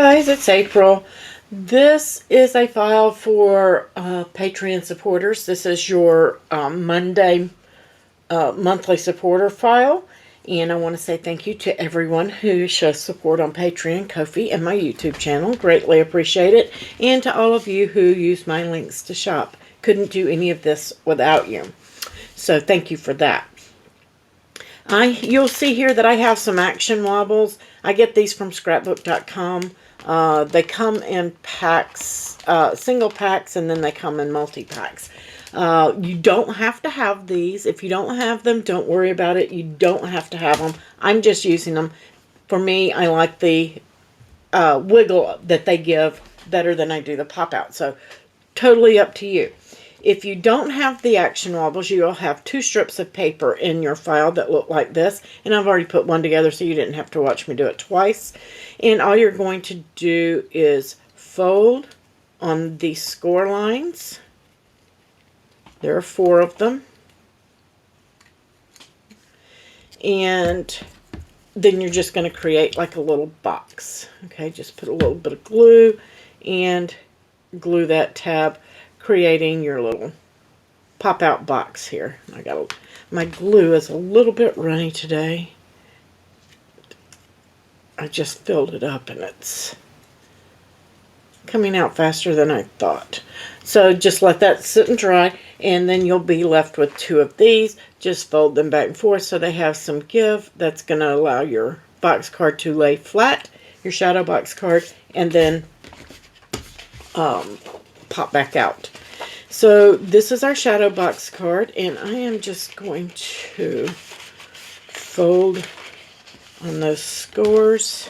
guys, it's April. This is a file for Patreon supporters. This is your Monday monthly supporter file. And I want to say thank you to everyone who shows support on Patreon, Ko-fi, and my YouTube channel. Greatly appreciate it. And to all of you who use my links to shop. Couldn't do any of this without you. So thank you for that. You'll see here that I have some action wobbles. I get these from scrapbook.com. They come in packs, single packs, and then they come in multi-packs. You don't have to have these. If you don't have them, don't worry about it. You don't have to have them. I'm just using them. For me, I like the wiggle that they give better than I do the pop-out. So, totally up to you. If you don't have the action wobbles, you'll have 2 strips of paper in your file that look like this. And I've already put one together so you didn't have to watch me do it twice. And all you're going to do is fold on the score lines. There are 4 of them. And then you're just going to create like a little box. Okay, just put a little bit of glue and glue that tab, creating your little pop-out box here. My glue is a little bit runny today. I just filled it up and it's coming out faster than I thought. So just let that sit and dry, and then you'll be left with 2 of these. Just fold them back and forth so they have some give. That's going to allow your box card to lay flat, your shadow box card, and then pop back out. So this is our shadow box card, and I am just going to fold on those scores.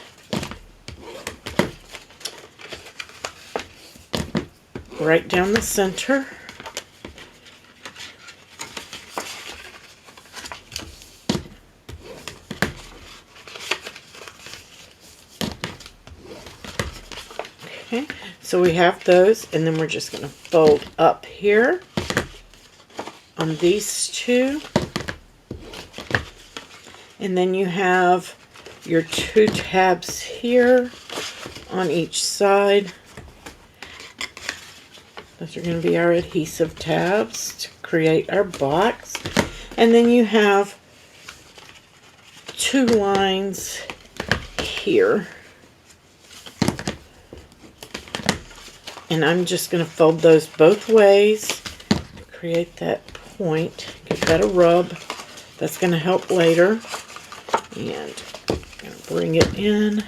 Right down the center. Okay, so we have those, and then we're just going to fold up here on these 2. And then you have your 2 tabs here on each side. Those are going to be our adhesive tabs to create our box. And then you have 2 lines here. And I'm just going to fold those both ways, create that point, give that a rub. That's going to help later. And I'm going to bring it in.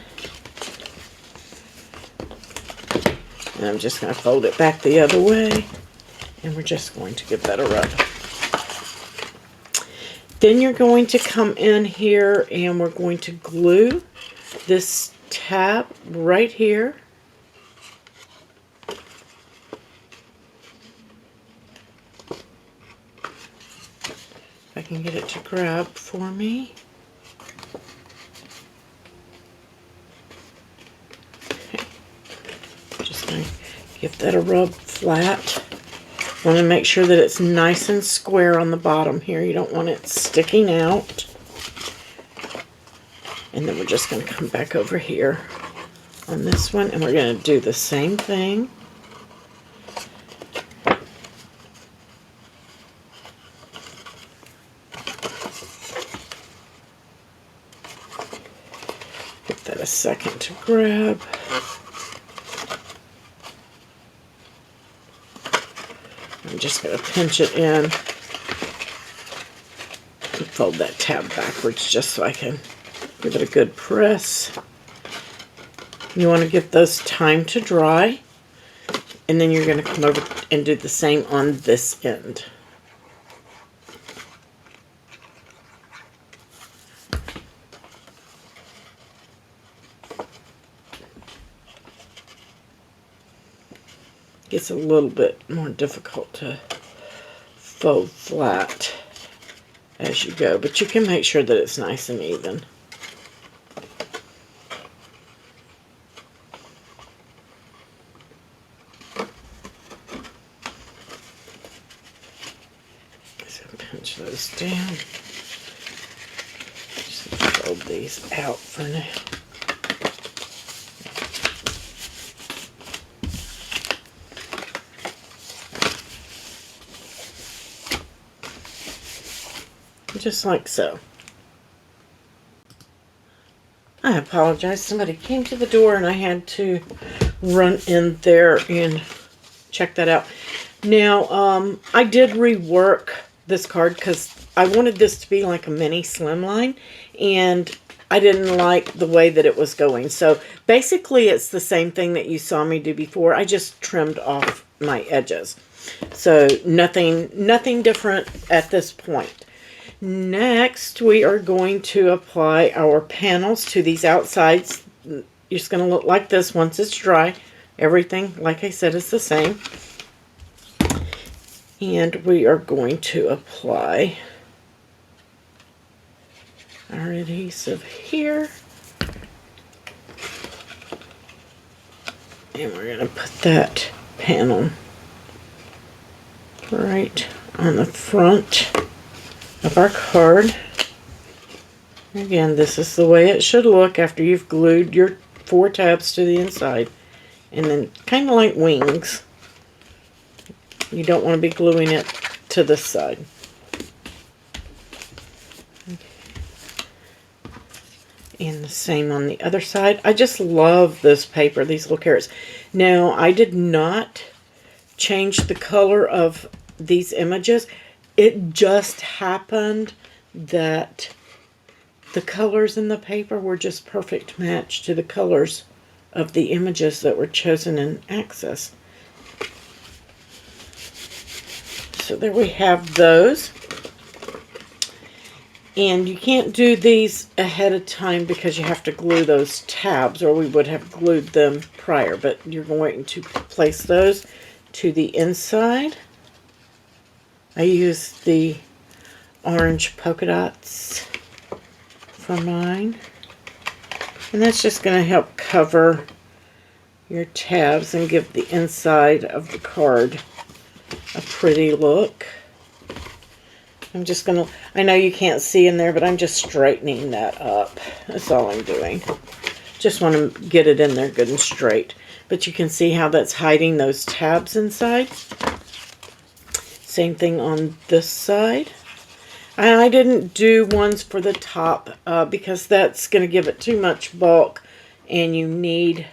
And I'm just going to fold it back the other way. And we're just going to give that a rub. Then you're going to come in here and we're going to glue this tab right here. If I can get it to grab for me. Give that a rub flat. Want to make sure that it's nice and square on the bottom here. You don't want it sticking out. And then we're just going to come back over here on this one, and we're going to do the same thing. Give that a second to grab. I'm just going to pinch it in and fold that tab backwards just so I can give it a good press. You want to give those time to dry, and then you're going to come over and do the same on this end. Gets a little bit more difficult to fold flat as you go, but you can make sure that it's nice and even. So pinch those down. Just fold these out for now. just like so. I apologize. Somebody came to the door and I had to run in there and check that out. Now, I did rework this card because I wanted this to be like a mini Slimline, and I didn't like the way that it was going. So basically it's the same thing that you saw me do before. I just trimmed off my edges. So nothing different at this point. Next, we are going to apply our panels to these outsides. It's going to look like this once it's dry. Everything, like I said, is the same. And we are going to apply our adhesive here. And we're going to put that panel right on the front of our card. Again, this is the way it should look after you've glued your 4 tabs to the inside. And then kind of like wings. You don't want to be gluing it to this side. And the same on the other side. I just love this paper, these little carrots. Now, I did not change the color of these images. It just happened that the colors in the paper were just perfect match to the colors of the images that were chosen in Access. So there we have those. And you can't do these ahead of time because you have to glue those tabs, or we would have glued them prior. But you're going to place those to the inside. I used the orange polka dots for mine. And that's just going to help cover your tabs and give the inside of the card a pretty look. I'm just going to, I know you can't see in there, but I'm just straightening that up. That's all I'm doing. Just want to get it in there good and straight. But you can see how that's hiding those tabs inside. Same thing on this side. And I didn't do ones for the top because that's going to give it too much bulk, and you need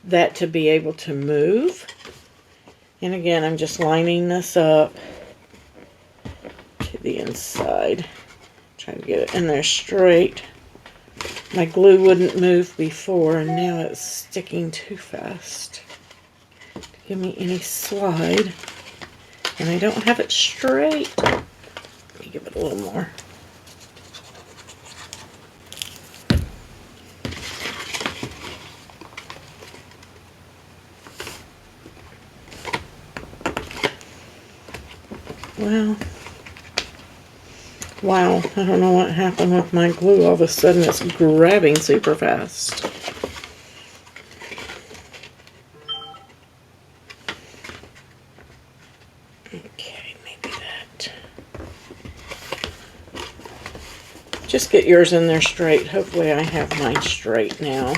that to be able to move. And again, I'm just lining this up to the inside. Trying to get it in there straight. My glue wouldn't move before, and now it's sticking too fast to give me any slide. And I don't have it straight. Let me give it a little more. Well, wow, I don't know what happened with my glue. All of a sudden it's grabbing super fast. Okay, maybe that. Just get yours in there straight. Hopefully I have mine straight now.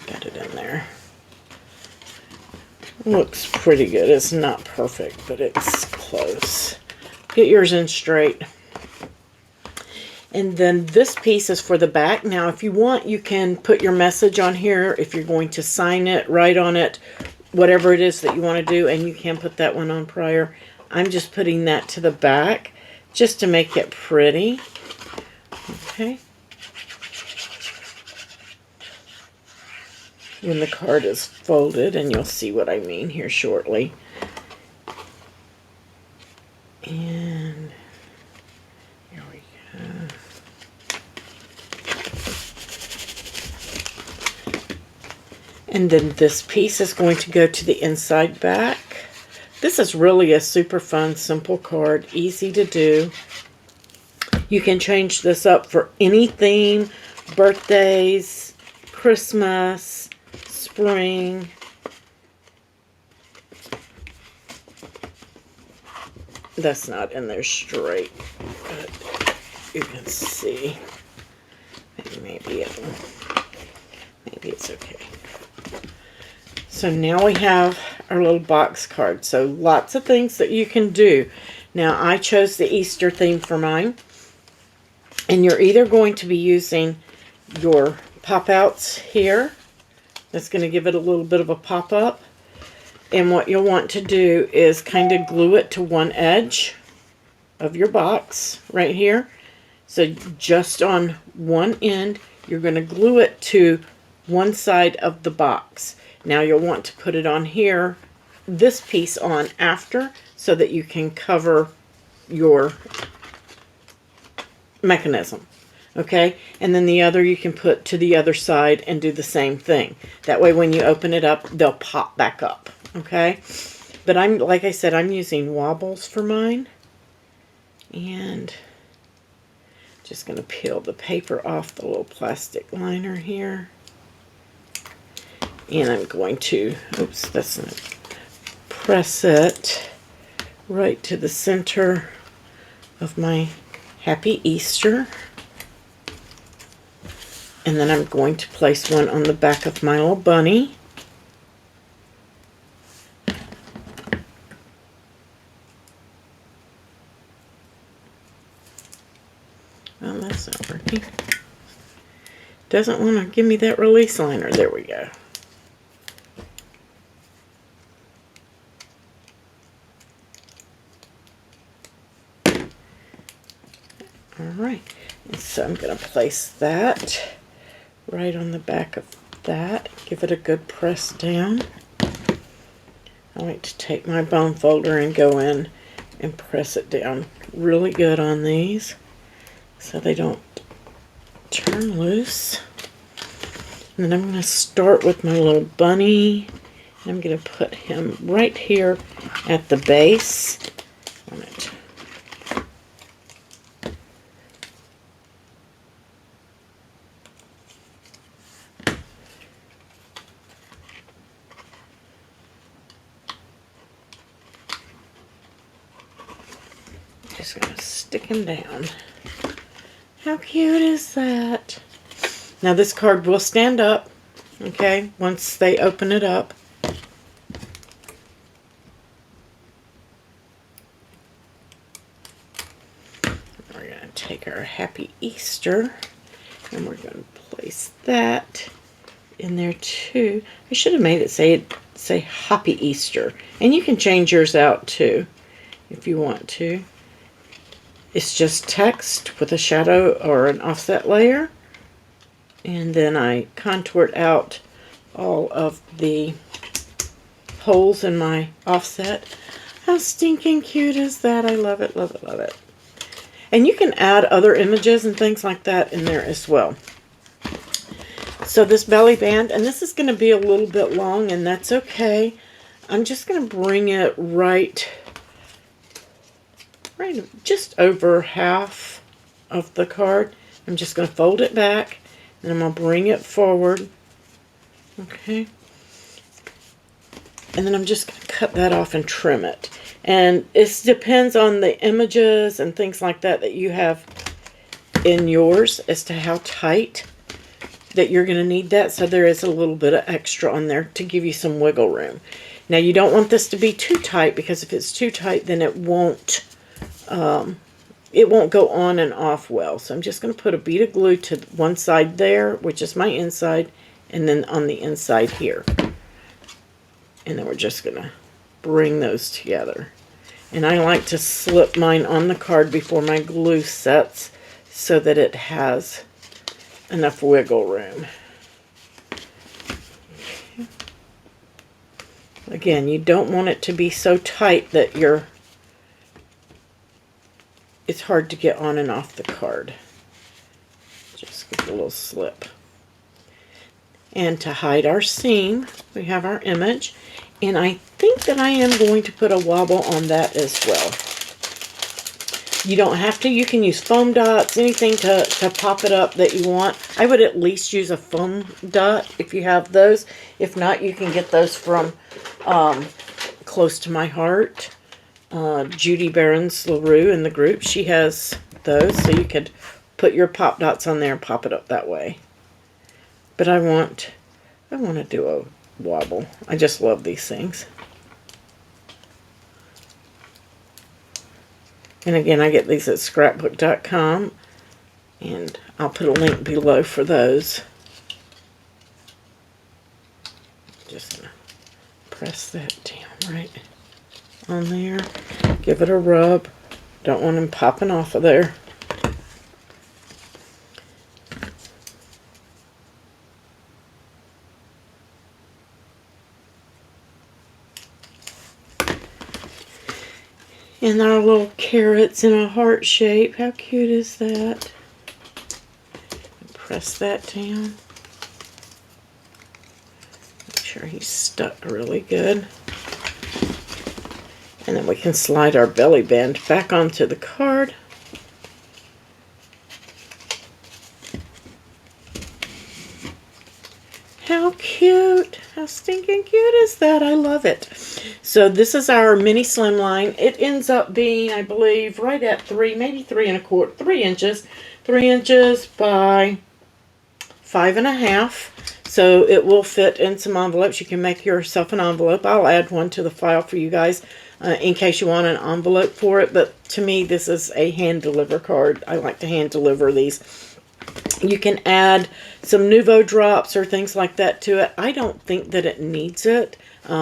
Got it in there. Looks pretty good. It's not perfect, but it's close. Get yours in straight. And then this piece is for the back. Now, if you want, you can put your message on here if you're going to sign it, write on it, whatever it is that you want to do, and you can put that one on prior. I'm just putting that to the back just to make it pretty. Okay. When the card is folded, and you'll see what I mean here shortly. And here we go. And then this piece is going to go to the inside back. This is really a super fun, simple card, easy to do. You can change this up for any theme, birthdays, Christmas, spring. That's not in there straight, but you can see. Maybe it's okay. So now we have our little box card. So lots of things that you can do. Now, I chose the Easter theme for mine. And you're either going to be using your pop-outs here. That's going to give it a little bit of a pop-up. And what you'll want to do is kind of glue it to one edge of your box right here. So just on one end, you're going to glue it to one side of the box. Now you'll want to put it on here, this piece on after, so that you can cover your mechanism. Okay, and then the other you can put to the other side and do the same thing. That way when you open it up, they'll pop back up. Okay, but like I said, I'm using wobbles for mine. And just going to peel the paper off the little plastic liner here. And I'm going to, oops, that's not, press it right to the center of my Happy Easter. And then I'm going to place one on the back of my little bunny. Well, that's not working. Doesn't want to give me that release liner. There we go. Alright, so I'm going to place that right on the back of that. Give it a good press down. I like to take my bone folder and go in and press it down really good on these so they don't turn loose. And then I'm going to start with my little bunny. I'm going to put him right here at the base on it. Just going to stick him down. How cute is that? Now this card will stand up, okay, once they open it up. We're going to take our Happy Easter and we're going to place that in there too. I should have made it say Happy Easter. And you can change yours out too if you want to. It's just text with a shadow or an offset layer. And then I contoured out all of the holes in my offset. How stinking cute is that? I love it, love it, love it. And you can add other images and things like that in there as well. So this belly band, and this is going to be a little bit long, and that's okay. I'm just going to bring it right just over half of the card. I'm just going to fold it back, and I'm going to bring it forward. Okay. And then I'm just going to cut that off and trim it. And it depends on the images and things like that that you have in yours as to how tight that you're going to need that. So there is a little bit of extra on there to give you some wiggle room. Now you don't want this to be too tight, because if it's too tight, then it won't go on and off well. So I'm just going to put a bead of glue to one side there, which is my inside, and then on the inside here. And then we're just going to bring those together. And I like to slip mine on the card before my glue sets so that it has enough wiggle room. Okay. Again, you don't want it to be so tight that it's hard to get on and off the card. Just give it a little slip. And to hide our seam, we have our image. And I think that I am going to put a wobble on that as well. You don't have to. You can use foam dots, anything to pop it up that you want. I would at least use a foam dot if you have those. If not, you can get those from Close to My Heart. Judy Barons LaRue in the group, she has those, so you could put your pop dots on there and pop it up that way. But I want to do a wobble. I just love these things. And again, I get these at scrapbook.com, and I'll put a link below for those. Just gonna press that down right on there. Give it a rub. Don't want them popping off of there. And our little carrots in a heart shape. How cute is that? Press that down. Make sure he's stuck really good. And then we can slide our belly band back onto the card. How cute! How stinking cute is that? I love it. So this is our mini slimline. It ends up being, I believe, right at 3, maybe 3 1/4, 3 inches. 3 inches by 5 1/2. So it will fit in some envelopes. You can make yourself an envelope. I'll add one to the file for you guys in case you want an envelope for it. But to me, this is a hand deliver card. I like to hand deliver these. You can add some Nuvo drops or things like that to it. I don't think that it needs it.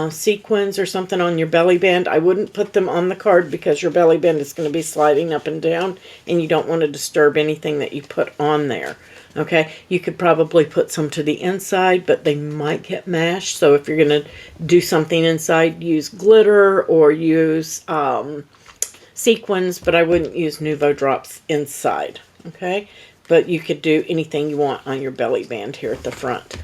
Sequins or something on your belly band. I wouldn't put them on the card because your belly band is going to be sliding up and down and you don't want to disturb anything that you put on there. Okay, you could probably put some to the inside, but they might get mashed. So if you're going to do something inside, use glitter or use sequins, but I wouldn't use Nuvo drops inside. Okay, but you could do anything you want on your belly band here at the front.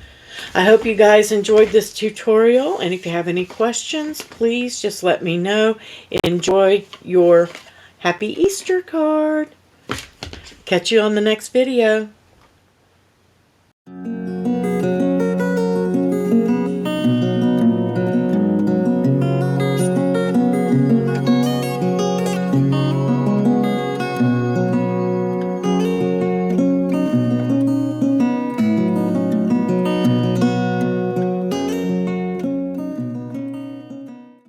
I hope you guys enjoyed this tutorial, and if you have any questions, please just let me know. Enjoy your Happy Easter card. Catch you on the next video.